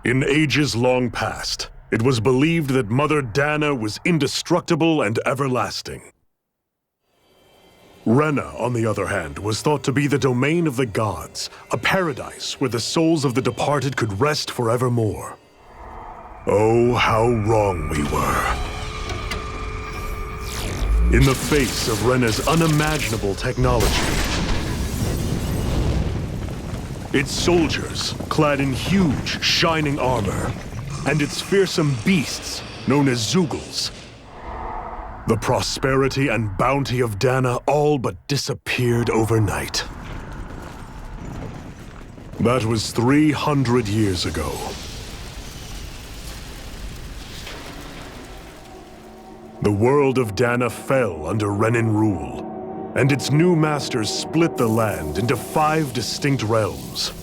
In ages long past, it was believed that Mother Dana was indestructible and everlasting. Rena, on the other hand, was thought to be the domain of the gods, a paradise where the souls of the departed could rest forevermore. Oh, how wrong we were. In the face of Rena's unimaginable technology, its soldiers, clad in huge, shining armor, and its fearsome beasts, known as Zeugles, the prosperity and bounty of Dana all but disappeared overnight. That was 300 years ago. The world of Dana fell under Renan rule, and its new masters split the land into 5 distinct realms.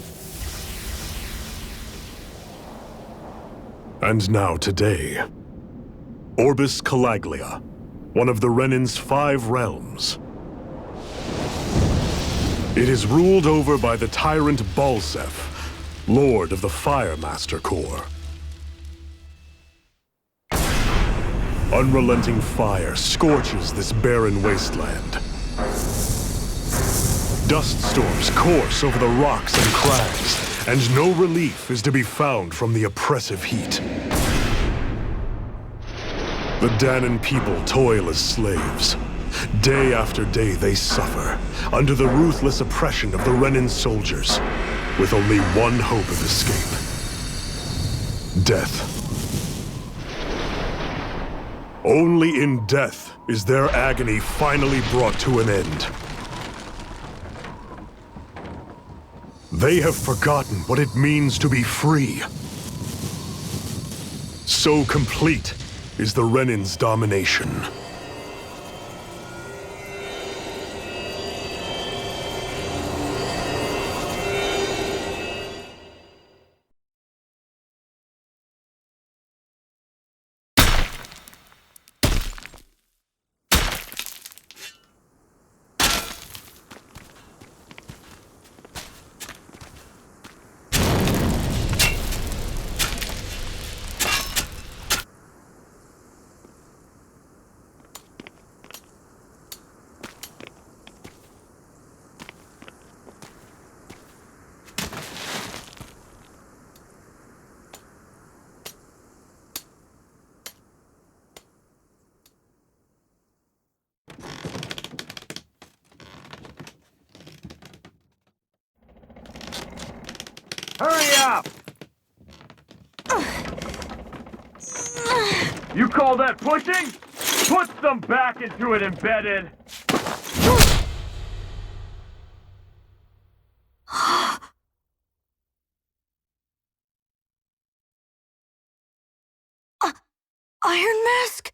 And now today, Orbis Calaglia, one of the Renan's 5 realms. It is ruled over by the tyrant Balseph, Lord of the Fire Master Corps. Unrelenting fire scorches this barren wasteland. Dust storms course over the rocks and crags, and no relief is to be found from the oppressive heat. The Danan people toil as slaves. Day after day they suffer, under the ruthless oppression of the Renan soldiers, with only one hope of escape: death. Only in death is their agony finally brought to an end. They have forgotten what it means to be free. So complete is the Renan's domination. Hurry up! You call that pushing? Put some back into it, Embedded! Iron Mask?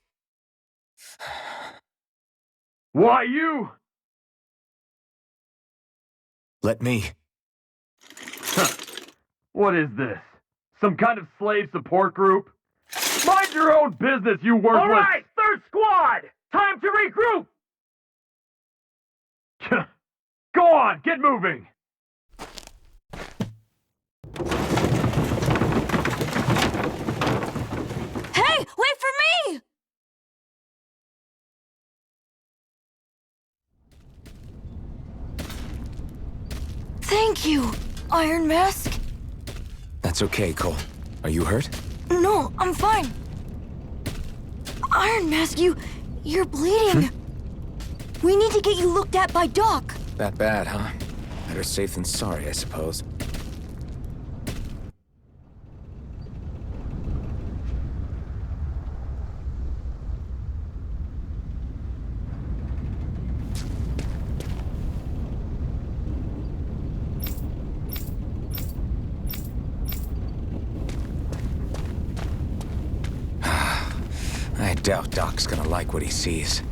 Why you? Let me. What is this? Some kind of slave support group? Mind your own business, you worthless— All right, third squad! Time to regroup! Go on, get moving! Hey, wait for me! Thank you, Iron Mask. That's okay, Cole. Are you hurt? No, I'm fine. Iron Mask, you're bleeding. We need to get you looked at by Doc. That bad, huh? Better safe than sorry, I suppose. I doubt Doc's gonna like what he sees.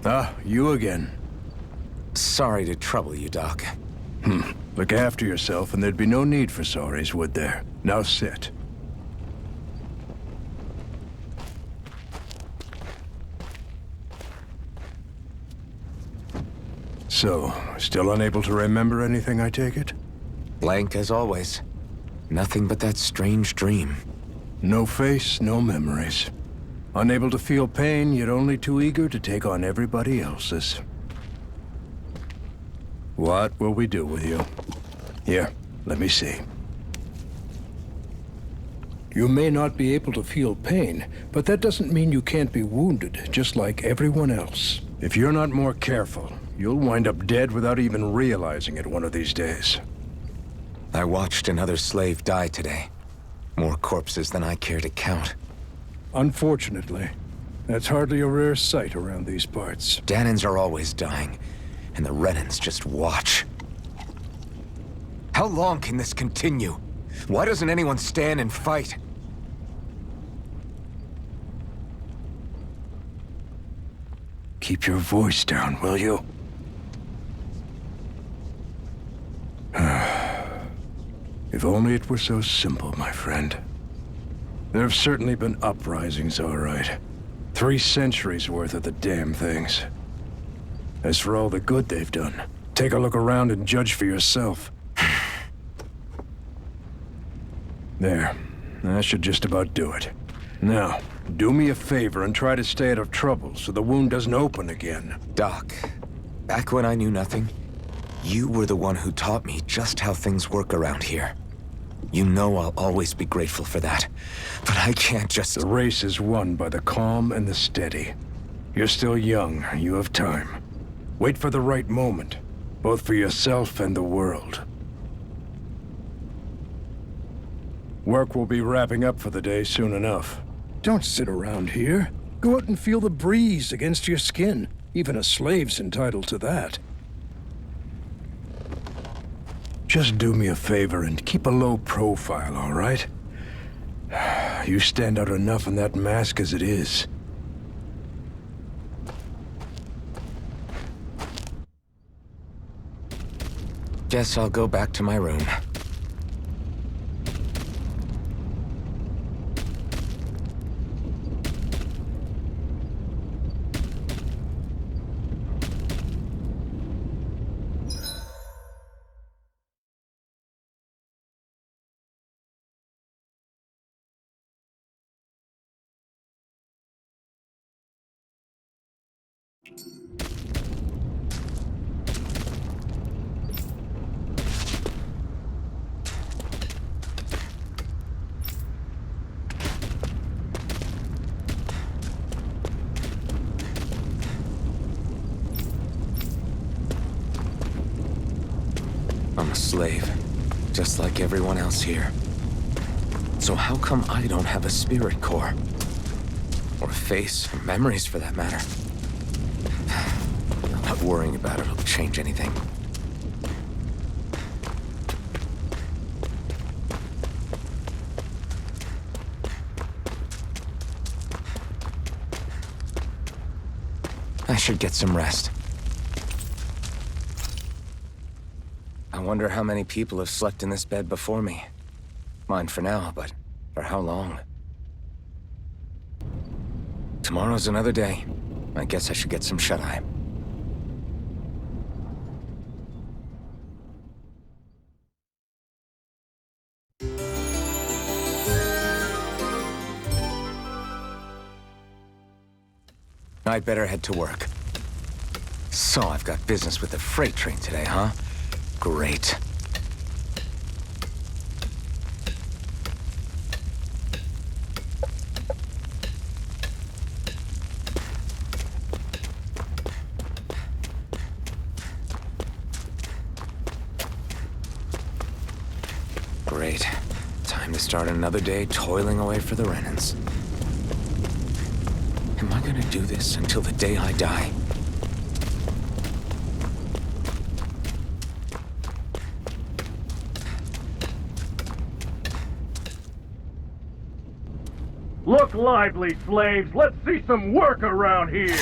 Ah, you again. Sorry to trouble you, Doc. Look after yourself and there'd be no need for sorries, would there? Now sit. So, still unable to remember anything, I take it? Blank as always. Nothing but that strange dream. No face, no memories. Unable to feel pain, yet only too eager to take on everybody else's. What will we do with you? Here, let me see. You may not be able to feel pain, but that doesn't mean you can't be wounded, just like everyone else. If you're not more careful, you'll wind up dead without even realizing it one of these days. I watched another slave die today. More corpses than I care to count. Unfortunately, that's hardly a rare sight around these parts. Danans are always dying, and the Renans just watch. How long can this continue? Why doesn't anyone stand and fight? Keep your voice down, will you? If only it were so simple, my friend. There have certainly been uprisings, all right. 3 centuries worth of the damn things. As for all the good they've done, take a look around and judge for yourself. There. That should just about do it. Now, do me a favor and try to stay out of trouble so the wound doesn't open again. Doc, back when I knew nothing, you were the one who taught me just how things work around here. You know I'll always be grateful for that. But I can't just... The race is won by the calm and the steady. You're still young. You have time. Wait for the right moment, both for yourself and the world. Work will be wrapping up for the day soon enough. Don't sit around here. Go out and feel the breeze against your skin. Even a slave's entitled to that. Just do me a favor and keep a low profile, all right? You stand out enough in that mask as it is. Guess I'll go back to my room. I'm a slave, just like everyone else here. So how come I don't have a spirit core? Or a face, or memories for that matter? I'm not worrying about it will change anything. I should get some rest. I wonder how many people have slept in this bed before me. Mine for now, but for how long? Tomorrow's another day. I guess I should get some shut-eye. I'd better head to work. So I've got business with the freight train today, huh? Great. Great. Time to start another day toiling away for the Renans. Am I gonna do this until the day I die? Look lively, slaves! Let's see some work around here!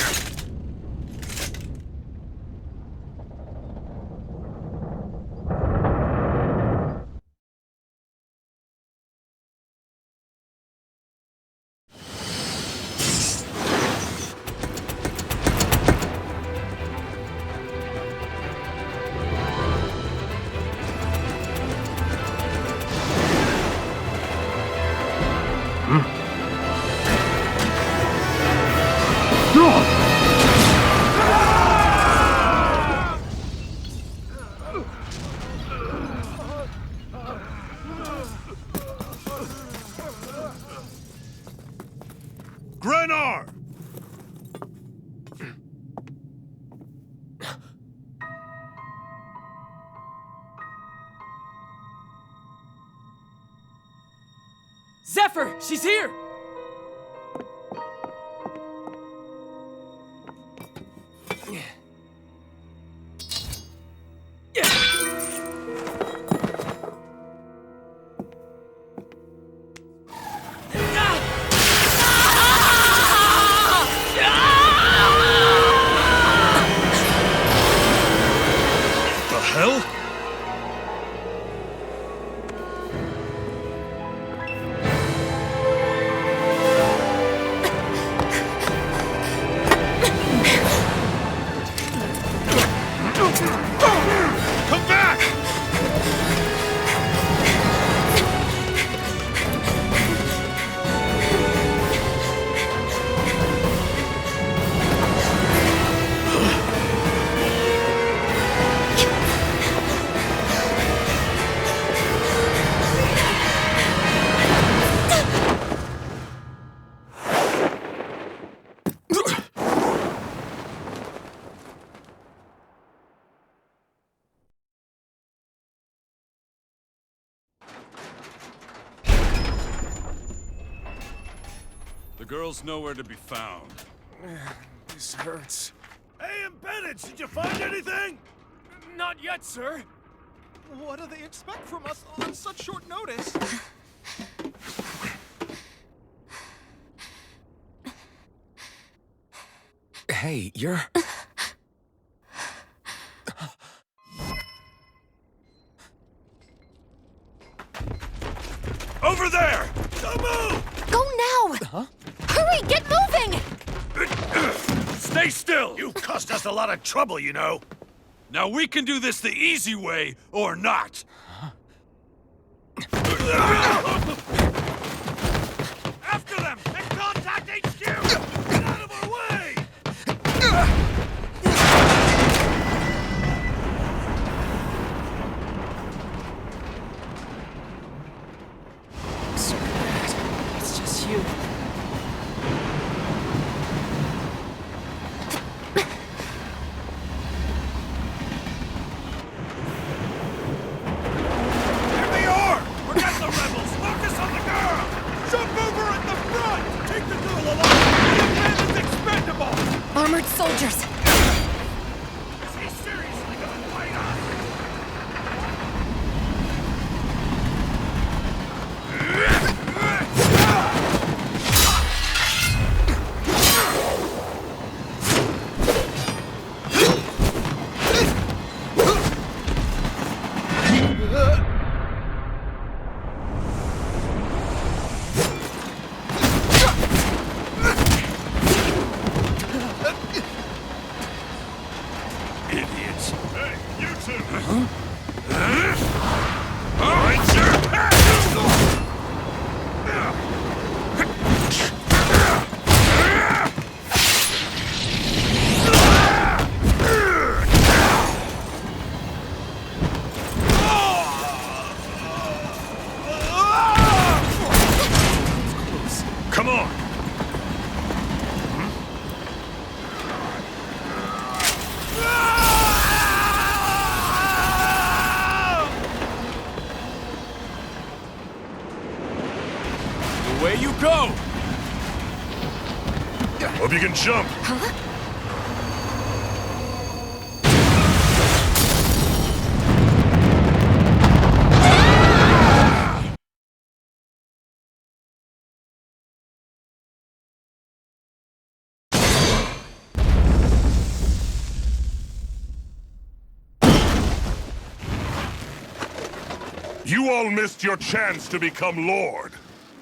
Zephyr! She's here! The hell? Come back! The girl's nowhere to be found. This hurts. Hey, Embedded, did you find anything? Not yet, sir. What do they expect from us on such short notice? Hey, you're... Over there! Don't move! Go now! Huh? Hurry, get moving! Stay still! You caused us a lot of trouble, you know. Now we can do this the easy way, or not. After them! And contact HQ! Get out of our way! Sorry, Dad. It's just you. Here they are! Forget the rebels! Focus on the girl! Jump over at the front! Take the girl along! The man is expendable! Armored soldiers! Is he seriously gonna fight us? Idiots. Hey, you two! All right, sir! Come on! Away you go! Hope you can jump! You all missed your chance to become Lord.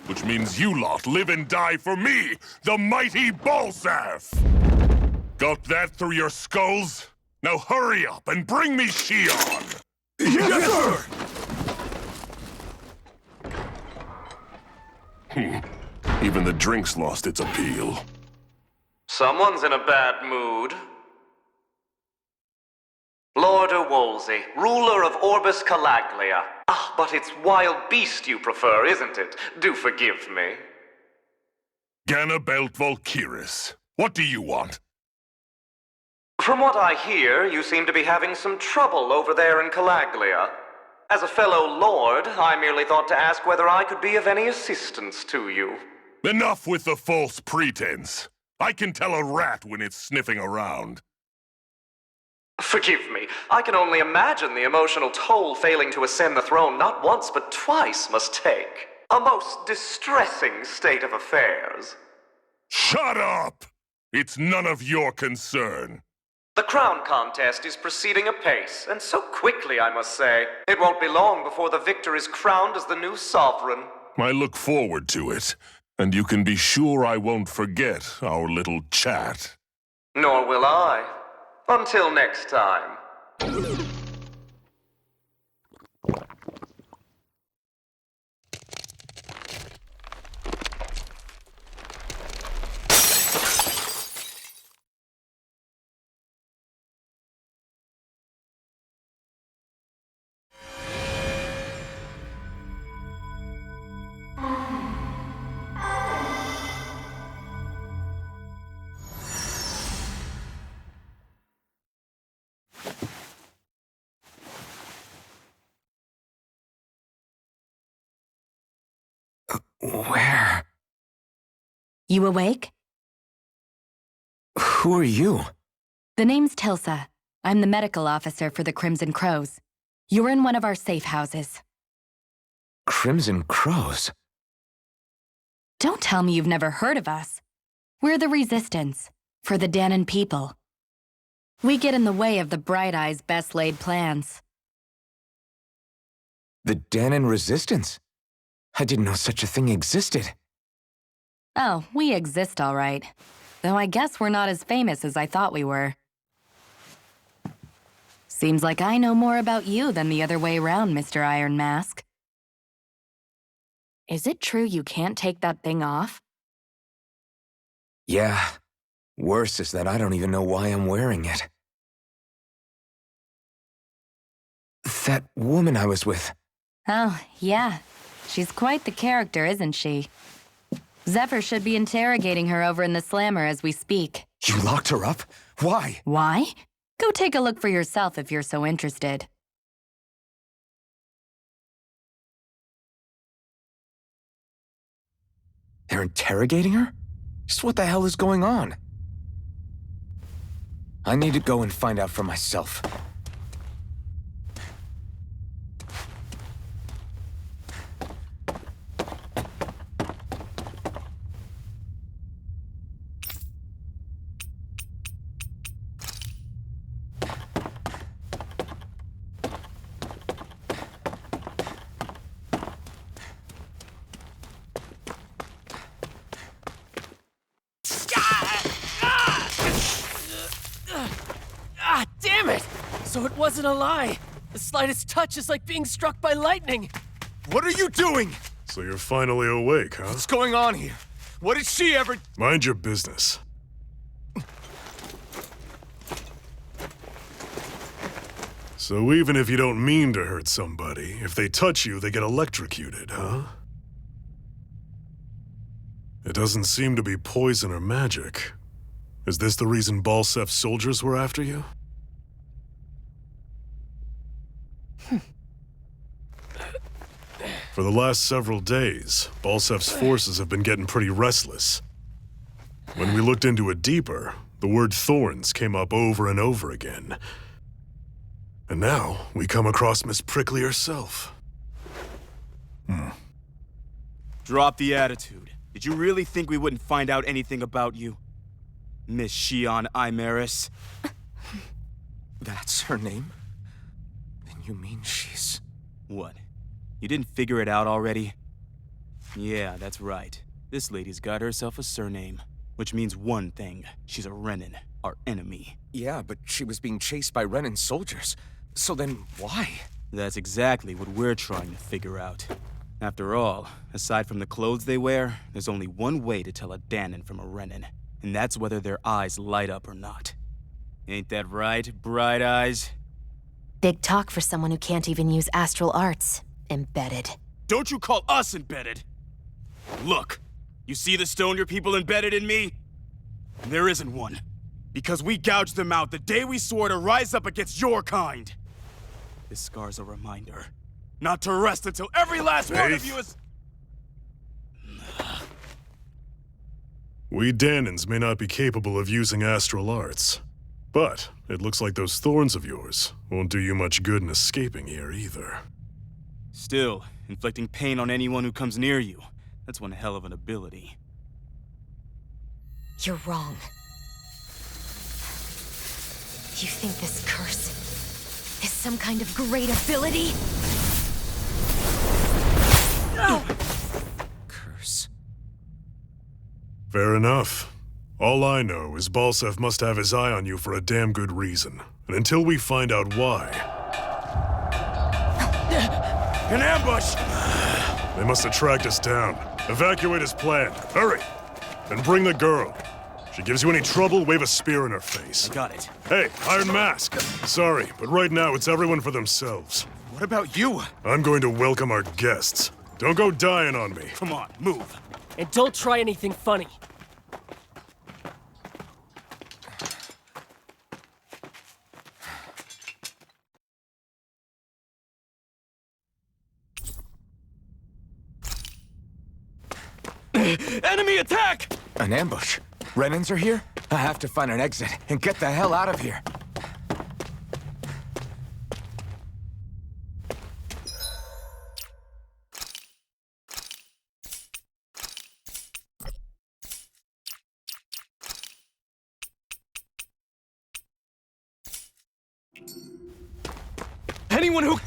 Which means you lot live and die for me, the mighty Balsaf! Got that through your skulls? Now hurry up and bring me Shion! Yes, sir! Even the drink's lost its appeal. Someone's in a bad mood. Lord Wolsey, ruler of Orbis Calaglia. Ah, but it's wild beast you prefer, isn't it? Do forgive me. Ganabelt Valkyris, what do you want? From what I hear, you seem to be having some trouble over there in Calaglia. As a fellow lord, I merely thought to ask whether I could be of any assistance to you. Enough with the false pretense. I can tell a rat when it's sniffing around. Forgive me, I can only imagine the emotional toll failing to ascend the throne not once but twice must take. A most distressing state of affairs. Shut up! It's none of your concern. The crown contest is proceeding apace, and so quickly, I must say. It won't be long before the victor is crowned as the new sovereign. I look forward to it, and you can be sure I won't forget our little chat. Nor will I. Until next time. Where? You awake? Who are you? The name's Tilsa. I'm the medical officer for the Crimson Crows. You're in one of our safe houses. Crimson Crows? Don't tell me you've never heard of us. We're the Resistance, for the Dahnan people. We get in the way of the Bright Eyes' best-laid plans. The Dahnan Resistance? I didn't know such a thing existed. Oh, we exist all right. Though I guess we're not as famous as I thought we were. Seems like I know more about you than the other way around, Mr. Iron Mask. Is it true you can't take that thing off? Yeah. Worse is that I don't even know why I'm wearing it. That woman I was with. Oh, yeah. She's quite the character, isn't she? Zephyr should be interrogating her over in the Slammer as we speak. You locked her up? Why? Why? Go take a look for yourself if you're so interested. They're interrogating her? Just what the hell is going on? I need to go and find out for myself. Ah, damn it! So it wasn't a lie. The slightest touch is like being struck by lightning. What are you doing? So you're finally awake, huh? What's going on here? What did she ever... Mind your business. So even if you don't mean to hurt somebody, if they touch you, they get electrocuted, huh? It doesn't seem to be poison or magic. Is this the reason Balsef's soldiers were after you? For the last several days, Balsef's forces have been getting pretty restless. When we looked into it deeper, the word thorns came up over and over again. And now, we come across Miss Prickly herself. Drop the attitude. Did you really think we wouldn't find out anything about you? Miss Shion Imaris? That's her name? Then you mean she's... What? You didn't figure it out already? Yeah, that's right. This lady's got herself a surname, which means one thing. She's a Renan, our enemy. Yeah, but she was being chased by Renan soldiers. So then, why? That's exactly what we're trying to figure out. After all, aside from the clothes they wear, there's only one way to tell a Dahnan from a Renan, and that's whether their eyes light up or not. Ain't that right, Bright Eyes? Big talk for someone who can't even use astral arts. Embedded. Don't you call us embedded! Look, you see the stone your people embedded in me? There isn't one. Because we gouged them out the day we swore to rise up against your kind. This scar's a reminder. not to rest until every last one of Faith? you is... We Danans may not be capable of using astral arts, but it looks like those thorns of yours won't do you much good in escaping here either. Still, inflicting pain on anyone who comes near you. That's one hell of an ability. You're wrong. You think this curse is some kind of great ability? Curse. Fair enough. All I know is Balsef must have his eye on you for a damn good reason. And until we find out why... An ambush! They must have tracked us down. Evacuate as planned. Hurry! And bring the girl. If she gives you any trouble, wave a spear in her face. Got it. Hey, Iron Mask! Sorry, but right now it's everyone for themselves. What about you? I'm going to welcome our guests. Don't go dying on me. Come on, move. And don't try anything funny. Enemy attack! An ambush? Renans are here? I have to find an exit and get the hell out of here. Anyone who...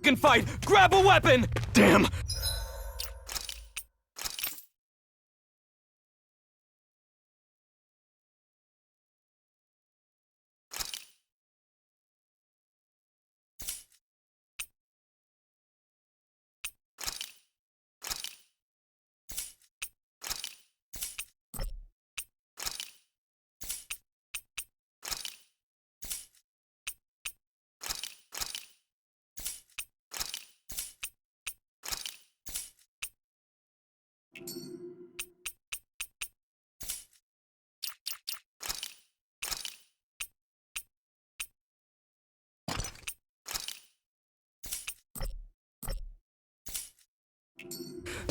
can fight! Grab a weapon! Damn!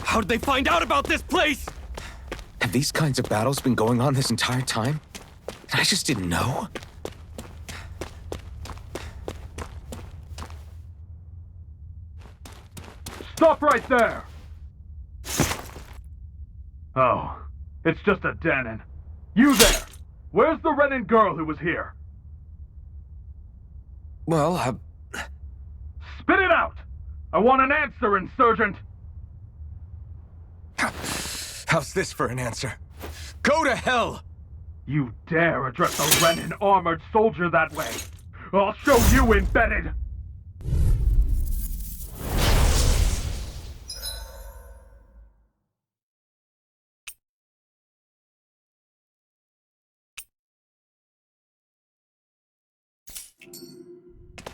How did they find out about this place? Have these kinds of battles been going on this entire time? And I just didn't know? Stop right there! Oh, it's just a Danon. You there! Where's the Renan girl who was here? Well, Spit it out! I want an answer, Insurgent! how's this for an answer? Go to hell! You dare address a Renan armored soldier that way! I'll show you embedded!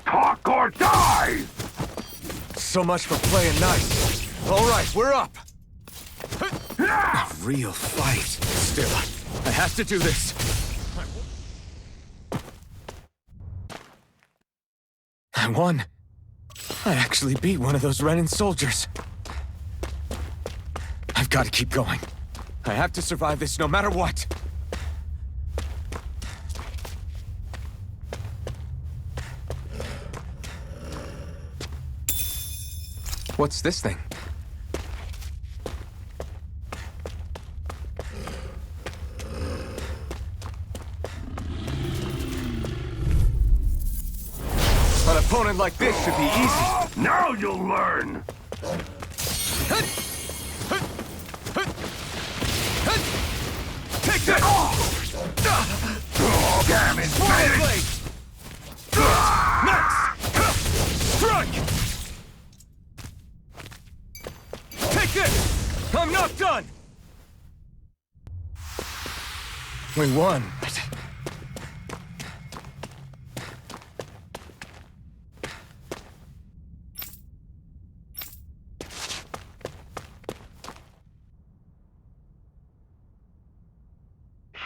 Talk or die! So much for playing nice. All right, we're up. A real fight. Still, I have to do this. I won. I actually beat one of those Renan soldiers. I've got to keep going. I have to survive this no matter what. What's this thing? An opponent like this should be easy. Now you'll learn! Take this! Damn it! Next! Strike! Take this! I'm not done! We won, but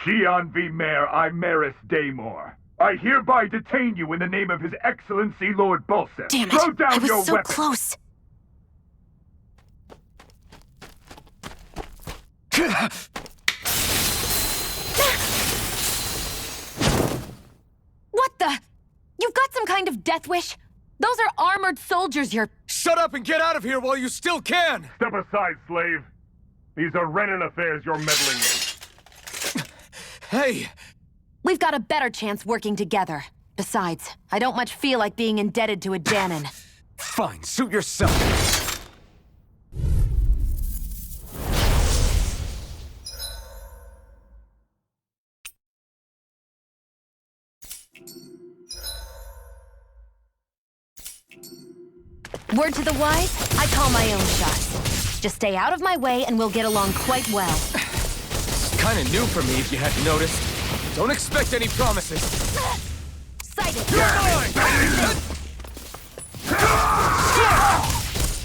Shion V. Mayor Imaris Daymore. I hereby detain you in the name of His Excellency Lord Bulseth. Damn it! Throw down I was your so weapon. close. What the? You've got some kind of death wish? Those are armored soldiers you're... Shut up and get out of here while you still can! Step aside, slave. These are Renan affairs you're meddling in. Hey! We've got a better chance working together. Besides, I don't much feel like being indebted to a Danon. Fine, suit yourself. Word to the wise, I call my own shots. Just stay out of my way and we'll get along quite well. Kinda new for me if you hadn't noticed. Don't expect any promises. Sighted!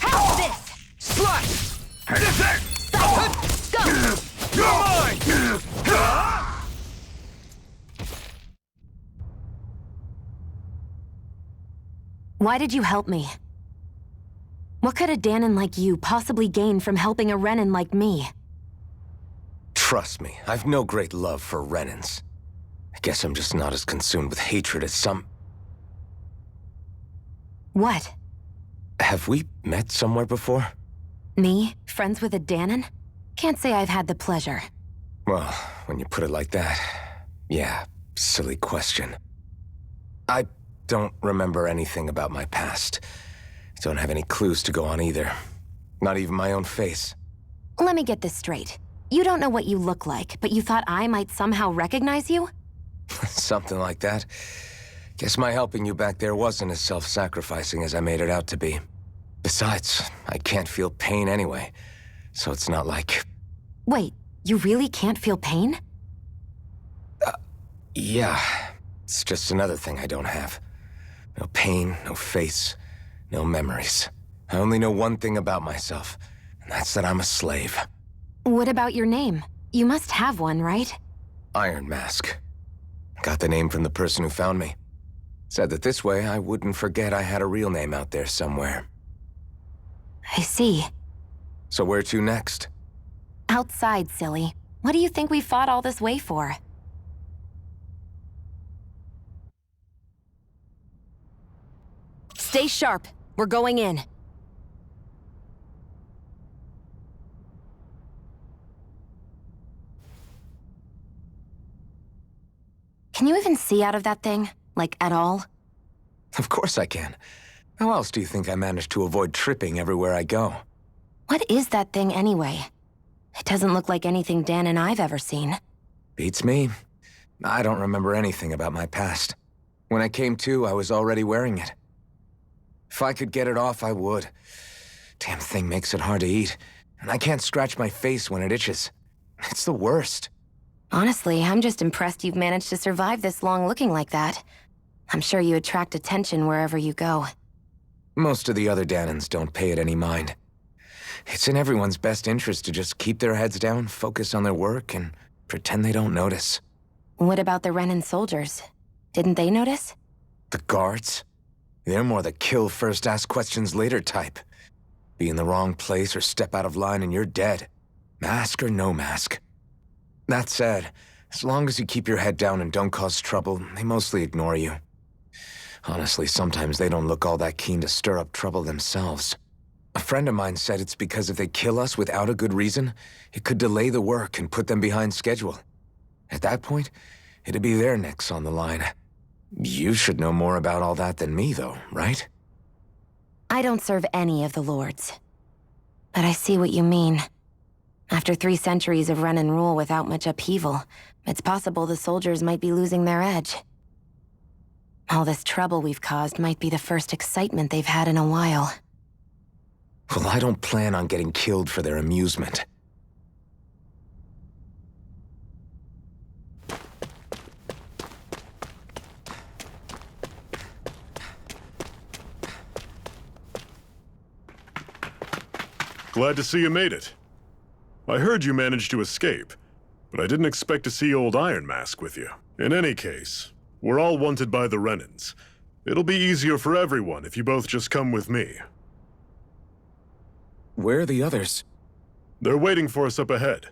How's this? Slash! Sighted! Go! You're mine! Why did you help me? What could a Danon like you possibly gain from helping a Renan like me? Trust me, I've no great love for Renans. I guess I'm just not as consumed with hatred as some... What? Have we met somewhere before? Me? Friends with a Danon? Can't say I've had the pleasure. Well, when you put it like that, yeah, silly question. I don't remember anything about my past. Don't have any clues to go on either. Not even my own face. Let me get this straight. You don't know what you look like, but you thought I might somehow recognize you? Something like that. Guess my helping you back there wasn't as self-sacrificing as I made it out to be. Besides, I can't feel pain anyway, so it's not like... Wait, you really can't feel pain? Yeah. It's just another thing I don't have. No pain, no face, no memories. I only know one thing about myself, and that's that I'm a slave. What about your name? You must have one, right? Iron Mask. Got the name from the person who found me. Said that this way I wouldn't forget I had a real name out there somewhere. I see. So where to next? Outside, silly. What do you think we fought all this way for? Stay sharp. We're going in. Can you even see out of that thing? Like, at all? Of course I can. How else do you think I managed to avoid tripping everywhere I go? What is that thing anyway? It doesn't look like anything Dan and I've ever seen. Beats me. I don't remember anything about my past. When I came to, I was already wearing it. If I could get it off, I would. Damn thing makes it hard to eat, and I can't scratch my face when it itches. It's the worst. Honestly, I'm just impressed you've managed to survive this long looking like that. I'm sure you attract attention wherever you go. Most of the other Danons don't pay it any mind. It's in everyone's best interest to just keep their heads down, focus on their work, and pretend they don't notice. What about the Renan soldiers? Didn't they notice? The guards? They're more the kill first, ask questions later type. Be in the wrong place or step out of line and you're dead. Mask or no mask. That said, as long as you keep your head down and don't cause trouble, they mostly ignore you. Honestly, sometimes they don't look all that keen to stir up trouble themselves. A friend of mine said it's because if they kill us without a good reason, it could delay the work and put them behind schedule. At that point, it'd be their necks on the line. You should know more about all that than me, though, right? I don't serve any of the lords. But I see what you mean. After 3 centuries of Renan rule without much upheaval, it's possible the soldiers might be losing their edge. All this trouble we've caused might be the first excitement they've had in a while. Well, I don't plan on getting killed for their amusement. Glad to see you made it. I heard you managed to escape, but I didn't expect to see old Iron Mask with you. In any case, we're all wanted by the Renans. It'll be easier for everyone if you both just come with me. Where are the others? They're waiting for us up ahead.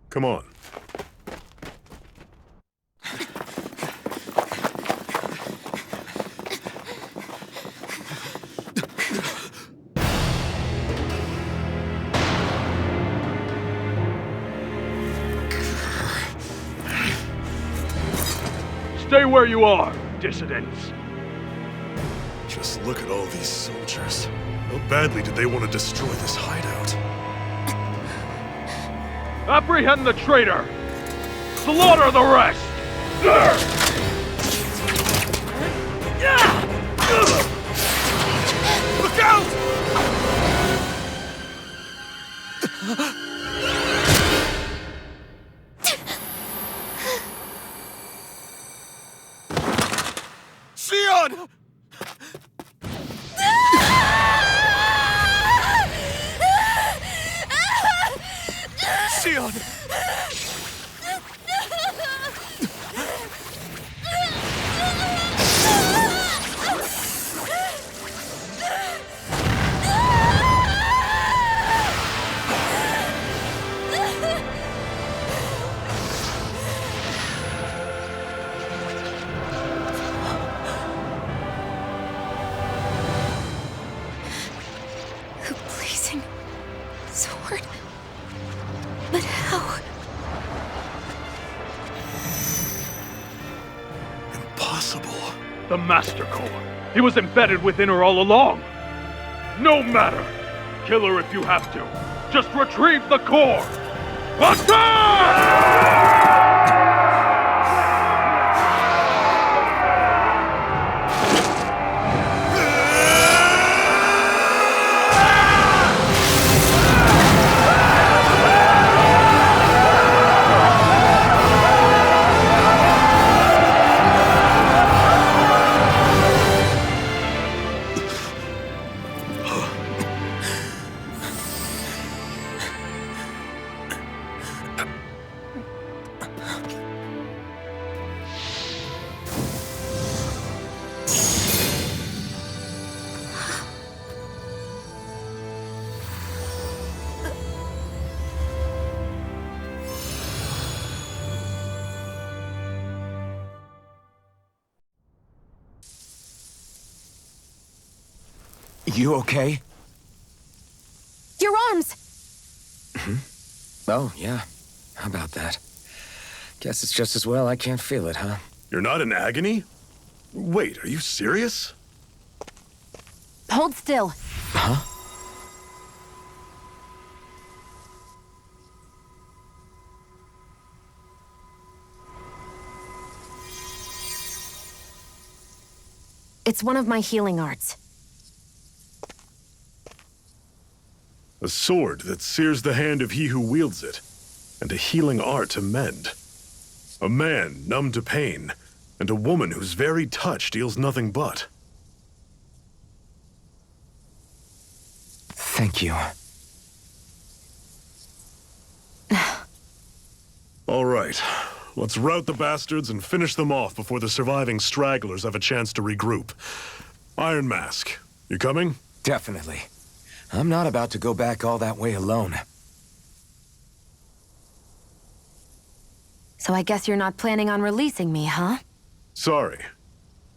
Come on. Stay where you are, dissidents. Just look at all these soldiers. How badly did they want to destroy this hideout? Apprehend the traitor! Slaughter the rest! Look out! Sion! Sion! The blazing sword. But how? Impossible. The Master Core. He was embedded within her all along. No matter. Kill her if you have to. Just retrieve the core. Attack! You okay? Your arms! Oh, yeah. How about that? Guess it's just as well I can't feel it, huh? You're not in agony? Wait, are you serious? Hold still. Huh? It's one of my healing arts. A sword that sears the hand of he who wields it, and a healing art to mend. A man numb to pain, and a woman whose very touch deals nothing but. Thank you. All right, let's rout the bastards and finish them off before the surviving stragglers have a chance to regroup. Iron Mask, you coming? Definitely. I'm not about to go back all that way alone. So I guess you're not planning on releasing me, huh? Sorry.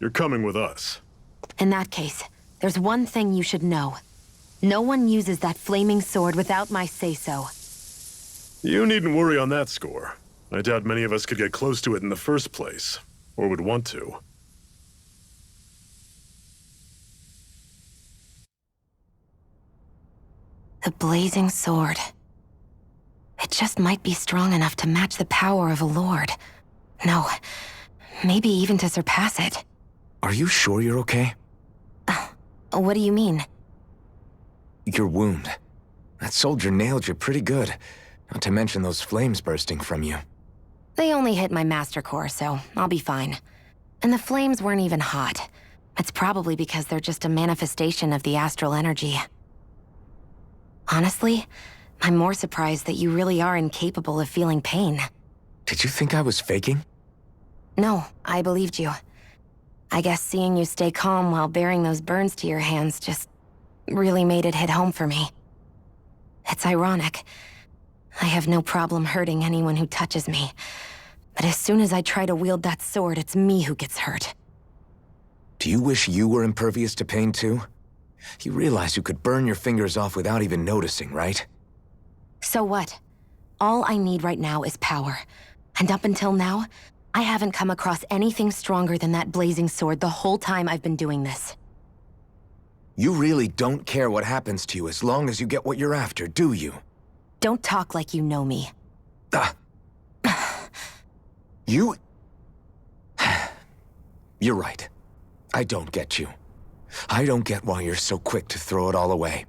You're coming with us. In that case, there's one thing you should know. No one uses that flaming sword without my say-so. You needn't worry on that score. I doubt many of us could get close to it in the first place, or would want to. The blazing sword. It just might be strong enough to match the power of a lord. No, maybe even to surpass it. Are you sure you're okay? What do you mean? Your wound. That soldier nailed you pretty good. Not to mention those flames bursting from you. They only hit my master core, so I'll be fine. And the flames weren't even hot. It's probably because they're just a manifestation of the astral energy. Honestly, I'm more surprised that you really are incapable of feeling pain. Did you think I was faking? No, I believed you. I guess seeing you stay calm while bearing those burns to your hands just really made it hit home for me. It's ironic. I have no problem hurting anyone who touches me. But as soon as I try to wield that sword, it's me who gets hurt. Do you wish you were impervious to pain too? You realize you could burn your fingers off without even noticing, right? So what? All I need right now is power. And up until now, I haven't come across anything stronger than that blazing sword the whole time I've been doing this. You really don't care what happens to you as long as you get what you're after, do you? Don't talk like you know me. You... You're right. I don't get you. I don't get why you're so quick to throw it all away.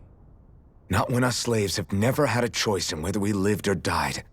Not when us slaves have never had a choice in whether we lived or died.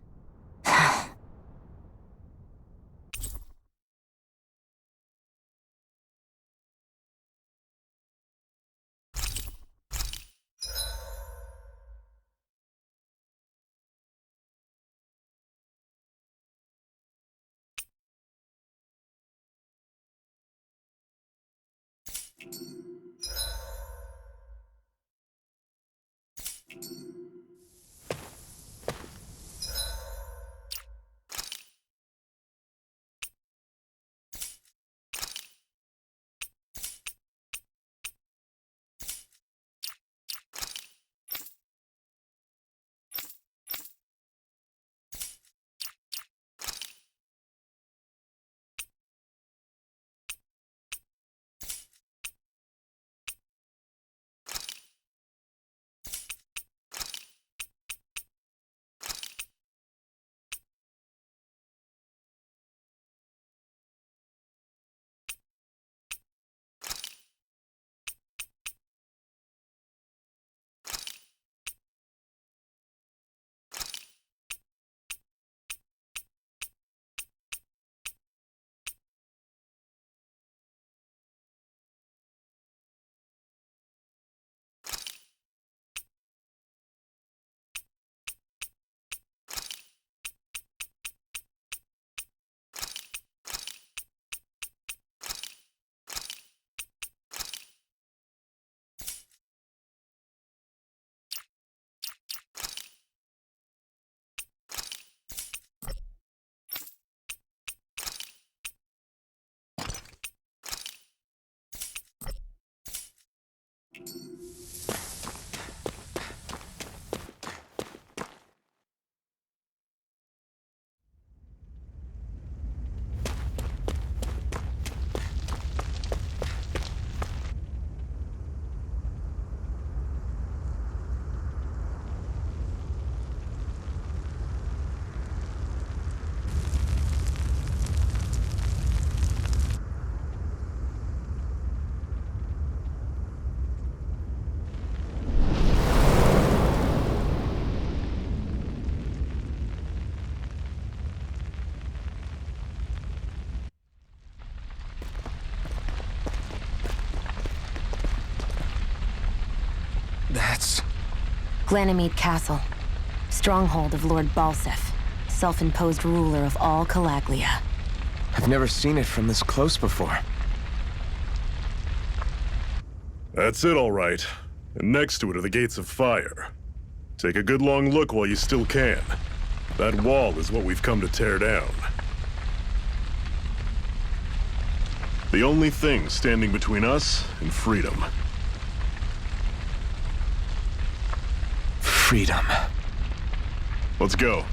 That's... Glanimede Castle. Stronghold of Lord Balseph, self-imposed ruler of all Calaglia. I've never seen it from this close before. That's it, all right. And next to it are the Gates of Fire. Take a good long look while you still can. That wall is what we've come to tear down. The only thing standing between us and freedom. Freedom. Let's go.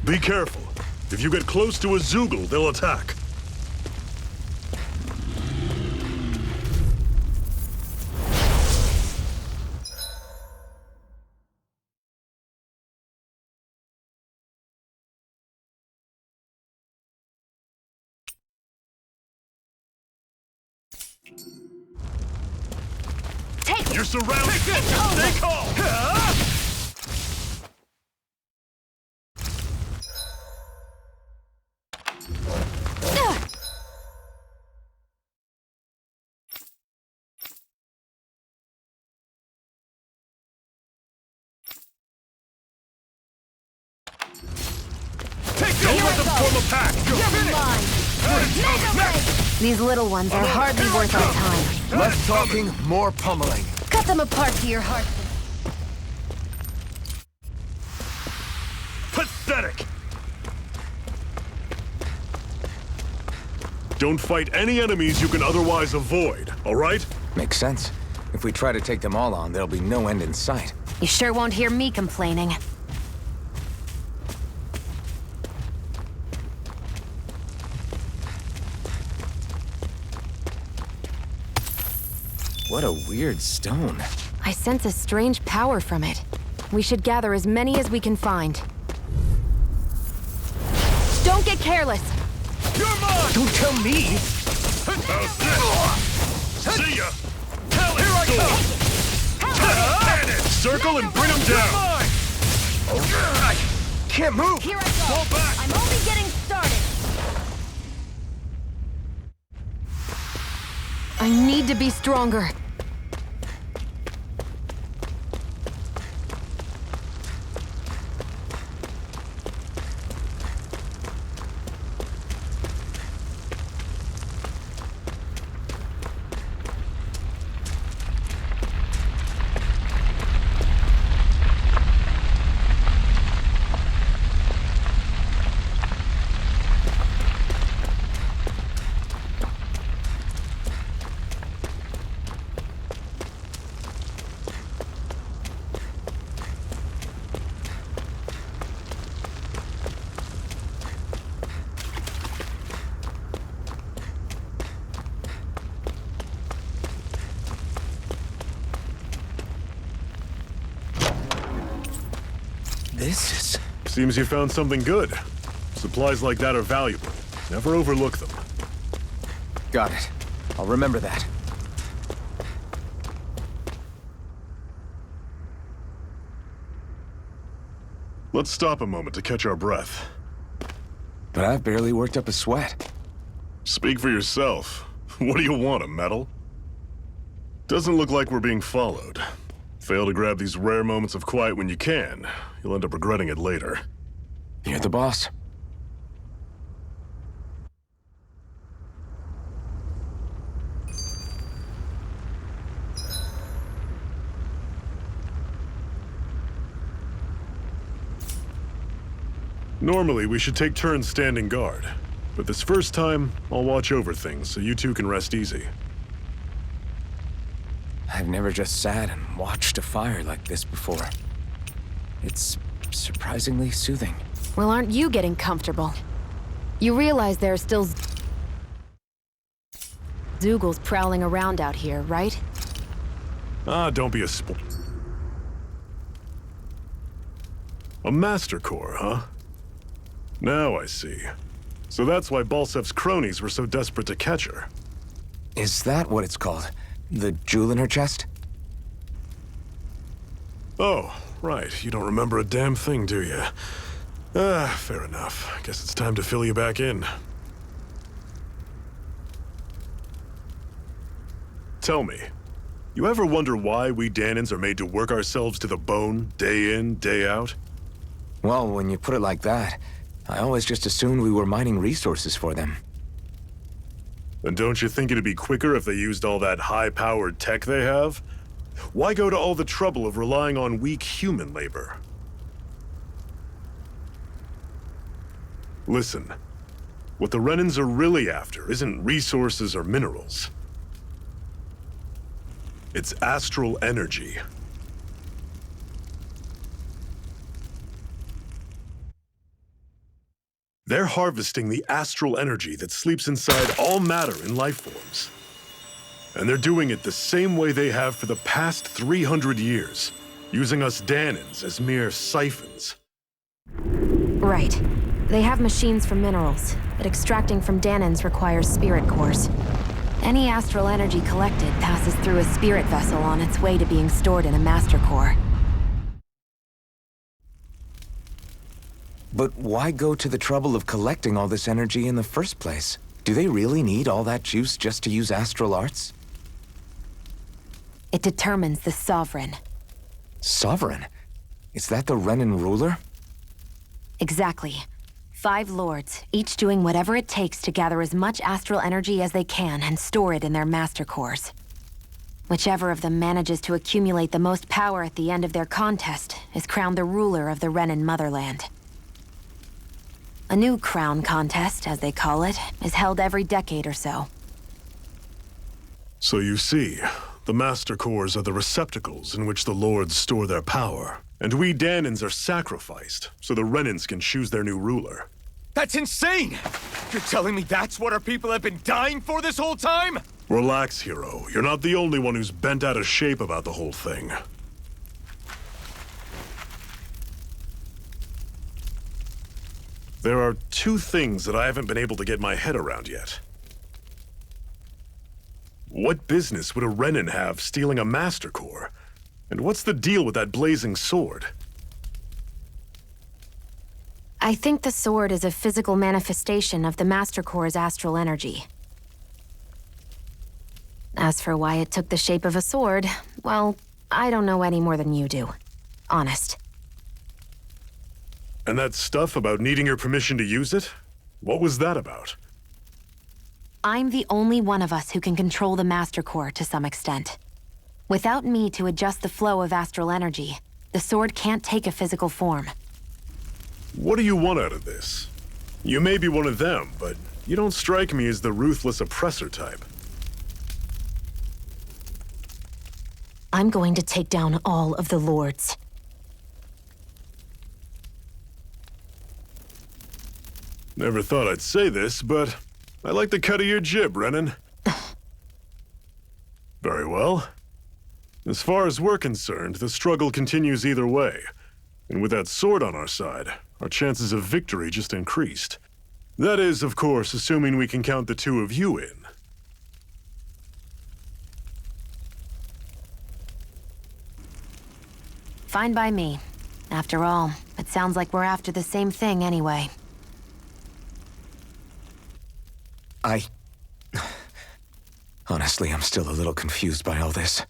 Be careful. If you get close to a Zeugle, they'll attack. You're surrounded! Stay calm! the pack! These little ones are hardly worth our time. Less talking, more pummeling. Cut them apart to your heart. Pathetic! Don't fight any enemies you can otherwise avoid, all right? Makes sense. If we try to take them all on, there'll be no end in sight. You sure won't hear me complaining. What a weird stone. I sense a strange power from it. We should gather as many as we can find. Don't get careless! You're mine! Don't tell me! How's this? See ya! Hell, here I come! Circle and bring him down! I can't move! Here I go! Fall back! I'm only getting started! I need to be stronger. This is... Seems you found something good. Supplies like that are valuable. Never overlook them. Got it. I'll remember that. Let's stop a moment to catch our breath. But I've barely worked up a sweat. Speak for yourself. What do you want, a medal? Doesn't look like we're being followed. Fail to grab these rare moments of quiet when you can. You'll end up regretting it later. You're the boss. Normally, we should take turns standing guard. But this first time, I'll watch over things so you two can rest easy. I've never just sat and watched a fire like this before. It's surprisingly soothing. Well, aren't you getting comfortable? You realize there are still Zeugles prowling around out here, right? Ah, don't be a A Master Core, huh? Now I see. So that's why Balsef's cronies were so desperate to catch her. Is that what it's called? The jewel in her chest? Oh, right. You don't remember a damn thing, do you? Ah, fair enough. Guess it's time to fill you back in. Tell me, you ever wonder why we Dahnans are made to work ourselves to the bone, day in, day out? Well, when you put it like that, I always just assumed we were mining resources for them. And don't you think it'd be quicker if they used all that high-powered tech they have? Why go to all the trouble of relying on weak human labor? Listen, what the Renans are really after isn't resources or minerals. It's astral energy. They're harvesting the astral energy that sleeps inside all matter in life forms. And they're doing it the same way they have for the past 300 years, using us Dahnans as mere siphons. Right. They have machines for minerals, but extracting from Dahnans requires spirit cores. Any astral energy collected passes through a spirit vessel on its way to being stored in a master core. But why go to the trouble of collecting all this energy in the first place? Do they really need all that juice just to use astral arts? It determines the Sovereign. Sovereign? Is that the Renan ruler? Exactly. 5 lords, each doing whatever it takes to gather as much astral energy as they can and store it in their master cores. Whichever of them manages to accumulate the most power at the end of their contest is crowned the ruler of the Renan motherland. A new crown contest, as they call it, is held every decade or so. So you see, the Master Cores are the receptacles in which the Lords store their power. And we Danans are sacrificed, so the Renans can choose their new ruler. That's insane! You're telling me that's what our people have been dying for this whole time? Relax, hero. You're not the only one who's bent out of shape about the whole thing. There are 2 things that I haven't been able to get my head around yet. What business would a Renan have stealing a Master Core? And what's the deal with that blazing sword? I think the sword is a physical manifestation of the Master Core's astral energy. As for why it took the shape of a sword, well, I don't know any more than you do. Honest. And that stuff about needing your permission to use it? What was that about? I'm the only one of us who can control the Master Core to some extent. Without me to adjust the flow of astral energy, the sword can't take a physical form. What do you want out of this? You may be one of them, but you don't strike me as the ruthless oppressor type. I'm going to take down all of the lords. Never thought I'd say this, but I like the cut of your jib, Renan. Very well. As far as we're concerned, the struggle continues either way. And with that sword on our side, our chances of victory just increased. That is, of course, assuming we can count the 2 of you in. Fine by me. After all, it sounds like we're after the same thing anyway. Honestly, I'm still a little confused by all this.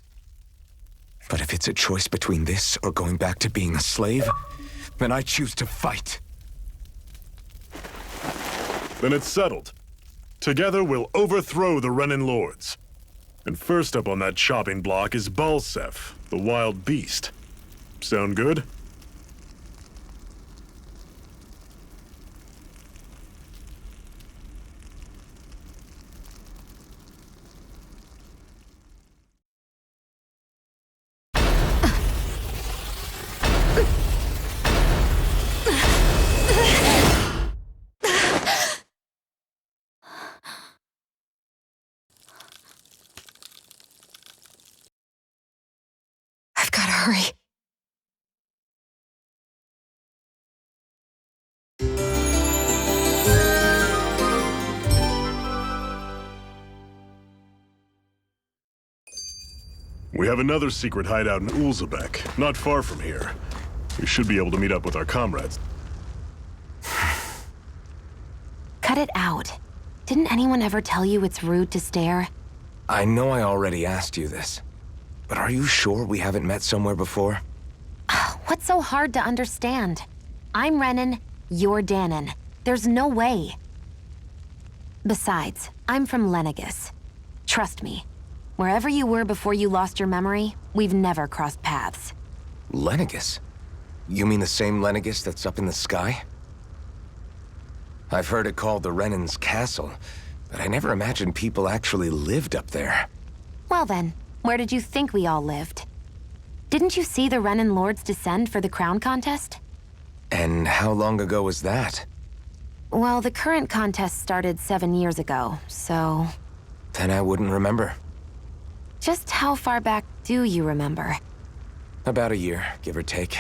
But if it's a choice between this or going back to being a slave, then I choose to fight. Then it's settled. Together we'll overthrow the Renan Lords. And first up on that chopping block is Balseph, the wild beast. Sound good? I've gotta hurry. We have another secret hideout in Ulzebek, not far from here. We should be able to meet up with our comrades. Cut it out. Didn't anyone ever tell you it's rude to stare? I know I already asked you this, but are you sure we haven't met somewhere before? What's so hard to understand? I'm Renan, you're Danan. There's no way. Besides, I'm from Lenegis. Trust me, wherever you were before you lost your memory, we've never crossed paths. Lenegis? You mean the same Lenegis that's up in the sky? I've heard it called the Renan's Castle, but I never imagined people actually lived up there. Well then, where did you think we all lived? Didn't you see the Renan Lords descend for the crown contest? And how long ago was that? Well, the current contest started 7 years ago, so... Then I wouldn't remember. Just how far back do you remember? About a year, give or take.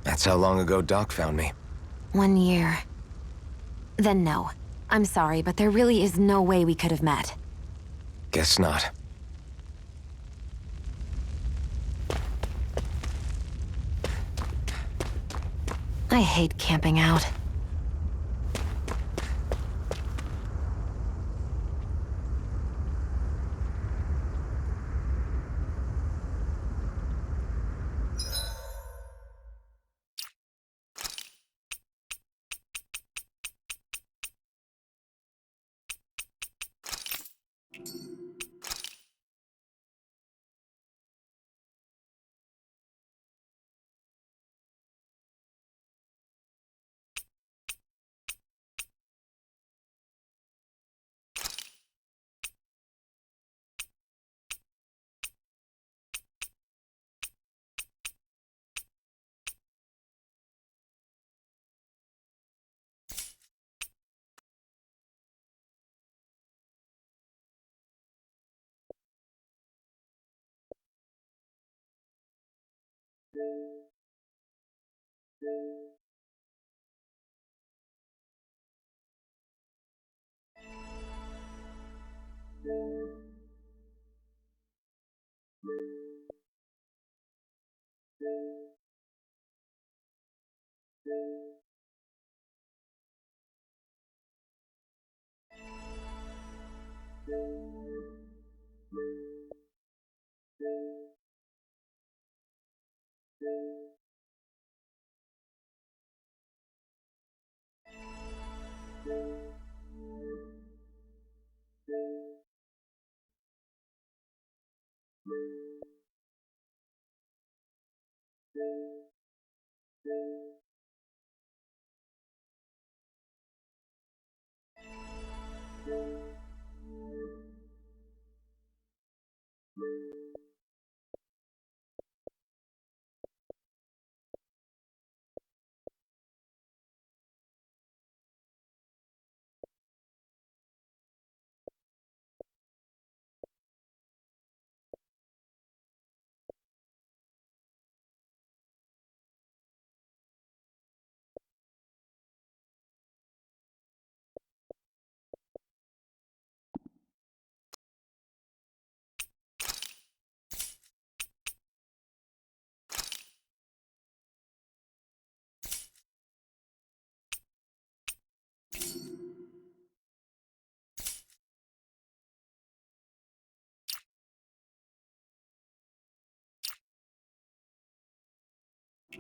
That's how long ago Doc found me. 1 year. Then no. I'm sorry, but there really is no way we could have met. Guess not. I hate camping out.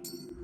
You